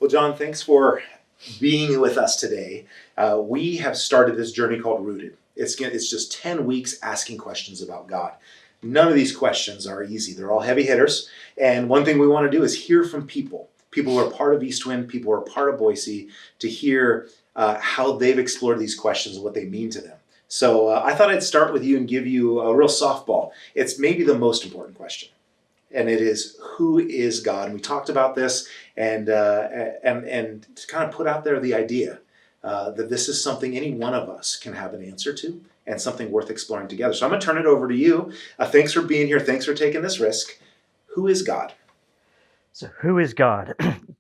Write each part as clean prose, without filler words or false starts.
Well, John, thanks for being with us today. We have started this journey called Rooted. It's just 10 weeks asking questions about God. None of these questions are easy. They're all heavy hitters. And one thing we want to do is hear from people who are part of Eastwind, people who are part of Boise, to hear how they've explored these questions and what they mean to them. So I thought I'd start with you and give you a real softball. It's maybe the most important question, and it is, who is God? And we talked about this, and to kind of put out there the idea that this is something any one of us can have an answer to, and something worth exploring together. So I'm going to turn it over to you. Thanks for being here. Thanks for taking this risk. Who is God? So who is God?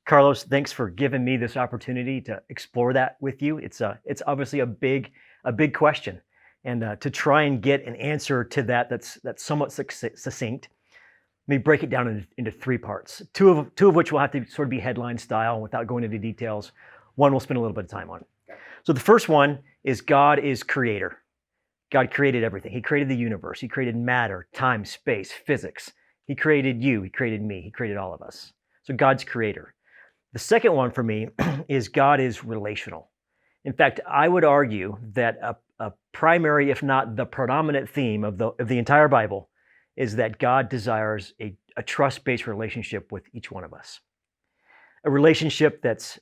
Carlos, thanks for giving me this opportunity to explore that with you. It's obviously a big question, and to try and get an answer to that's somewhat succinct. Let me break it down into three parts. Two of which will have to sort of be headline style without going into details. One we'll spend a little bit of time on. So the first one is God is creator. God created everything. He created the universe. He created matter, time, space, physics. He created you. He created me. He created all of us. So God's creator. The second one for me is God is relational. In fact, I would argue that a primary, if not the predominant theme of the entire Bible is that God desires a trust-based relationship with each one of us. A relationship that's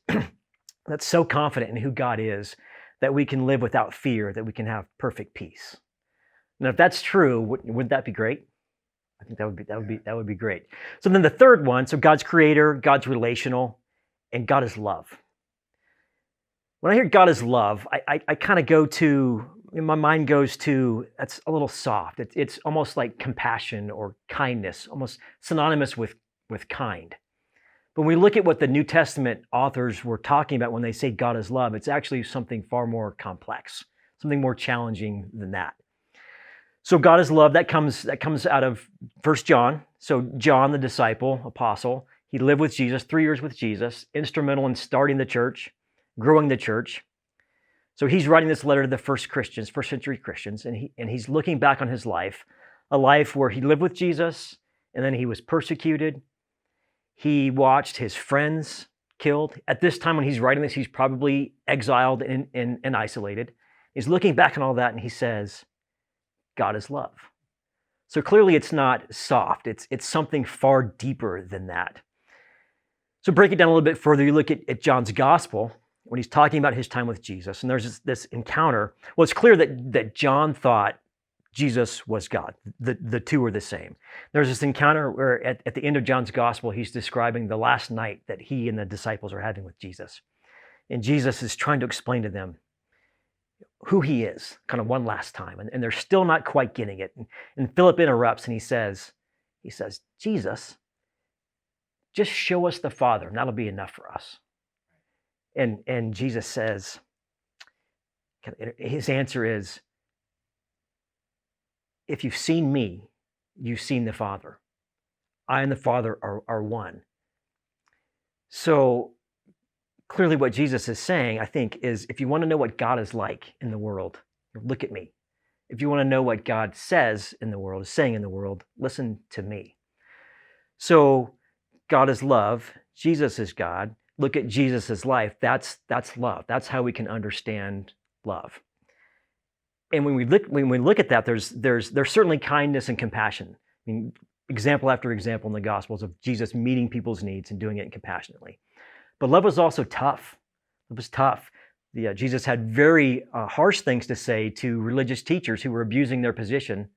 so confident in who God is that we can live without fear, that we can have perfect peace. Now, if that's true, wouldn't that be great? I think that would be great. So then the third one, so God's creator, God's relational, and God is love. When I hear God is love, I kind of go to, my mind goes to, that's a little soft. It's almost like compassion or kindness, almost synonymous with kind. But when we look at what the New Testament authors were talking about when they say God is love, it's actually something far more complex, something more challenging than that. So God is love, that comes out of 1 John. So John, the disciple, apostle, he lived with Jesus, 3 years with Jesus, instrumental in starting the church, growing the church. So he's writing this letter to the first century Christians, and he's looking back on his life, a life where he lived with Jesus, and then he was persecuted. He watched his friends killed. At this time when he's writing this, he's probably exiled and isolated. He's looking back on all that, and he says, God is love. So clearly it's not soft. It's something far deeper than that. So break it down a little bit further. You look at John's gospel when he's talking about his time with Jesus, and there's this encounter. Well, it's clear that John thought Jesus was God. The two are the same. There's this encounter where at the end of John's gospel, he's describing the last night that he and the disciples are having with Jesus. And Jesus is trying to explain to them who he is, kind of one last time. And they're still not quite getting it. And Philip interrupts and he says, Jesus, just show us the Father, and that'll be enough for us. And Jesus says, his answer is, if you've seen me, you've seen the Father. I and the Father are one. So clearly what Jesus is saying, I think, is if you want to know what God is like in the world, look at me. If you want to know what God says in the world, is saying in the world, listen to me. So God is love. Jesus is God. Look at Jesus' life. That's love. That's how we can understand love. And when we look at that, there's certainly kindness and compassion. I mean, example after example in the Gospels of Jesus meeting people's needs and doing it compassionately. But love was also tough. It was tough. Jesus had very harsh things to say to religious teachers who were abusing their position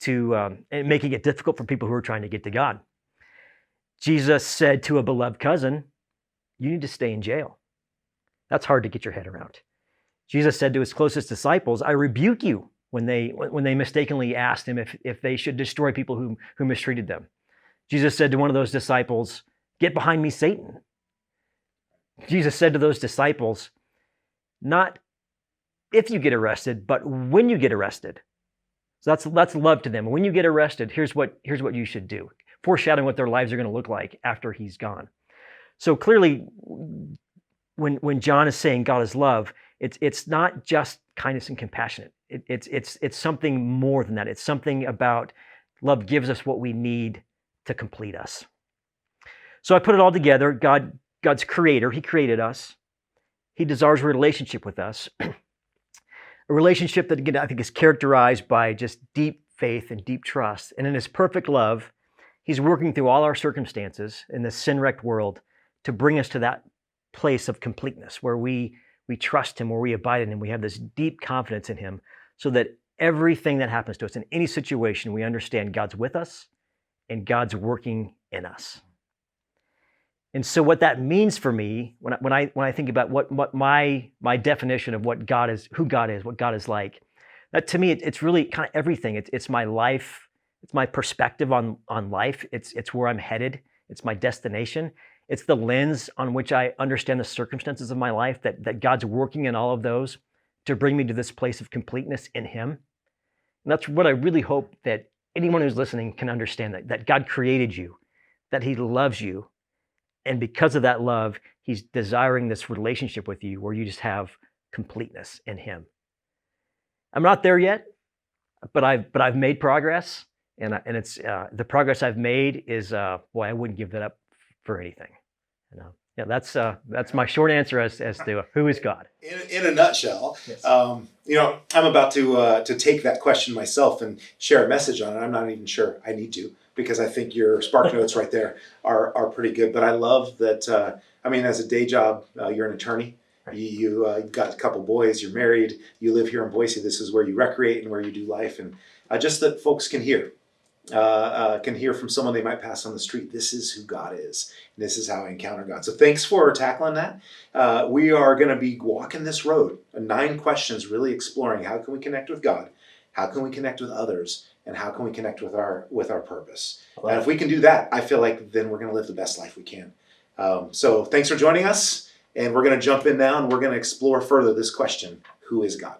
and making it difficult for people who were trying to get to God. Jesus said to a beloved cousin, you need to stay in jail. That's hard to get your head around. Jesus said to his closest disciples, I rebuke you, when they mistakenly asked him if they should destroy people who mistreated them. Jesus said to one of those disciples, get behind me, Satan. Jesus said to those disciples, not if you get arrested, but when you get arrested. So that's love to them. When you get arrested, here's what you should do, foreshadowing what their lives are going to look like after he's gone. So clearly, when John is saying God is love, it's not just kindness and compassion. It's something more than that. It's something about love gives us what we need to complete us. So I put it all together. God God's creator. He created us. He desires a relationship with us. A relationship that, again, I think is characterized by just deep faith and deep trust. And in his perfect love, he's working through all our circumstances in this sin-wrecked world to bring us to that place of completeness where we trust him, where we abide in him. We have this deep confidence in him so that everything that happens to us in any situation, we understand God's with us and God's working in us. And so what that means for me, when I think about what my definition of what God is, who God is, what God is like, that to me, it's really kind of everything. It's my life. It's my perspective on life. It's where I'm headed. It's my destination. It's the lens on which I understand the circumstances of my life, that God's working in all of those to bring me to this place of completeness in him. And that's what I really hope that anyone who's listening can understand, that God created you, that he loves you. And because of that love, he's desiring this relationship with you where you just have completeness in him. I'm not there yet, but I've made progress, and it's the progress I've made is boy, I wouldn't give that up for anything. Yeah, that's my short answer as to who is God. In a nutshell, Yes. I'm about to take that question myself and share a message on it. I'm not even sure I need to, because I think your Spark Notes right there are pretty good. But I love that. As a day job, you're an attorney. You've got a couple boys. You're married. You live here in Boise. This is where you recreate and where you do life, and just that folks can hear from someone they might pass on the street. This is who God is. And this is how I encounter God. So thanks for tackling that. We are going to be walking this road, 9 questions, really exploring how can we connect with God, how can we connect with others, and how can we connect with our purpose. And if we can do that, I feel like then we're going to live the best life we can. So thanks for joining us, and we're going to jump in now and we're going to explore further this question: who is God?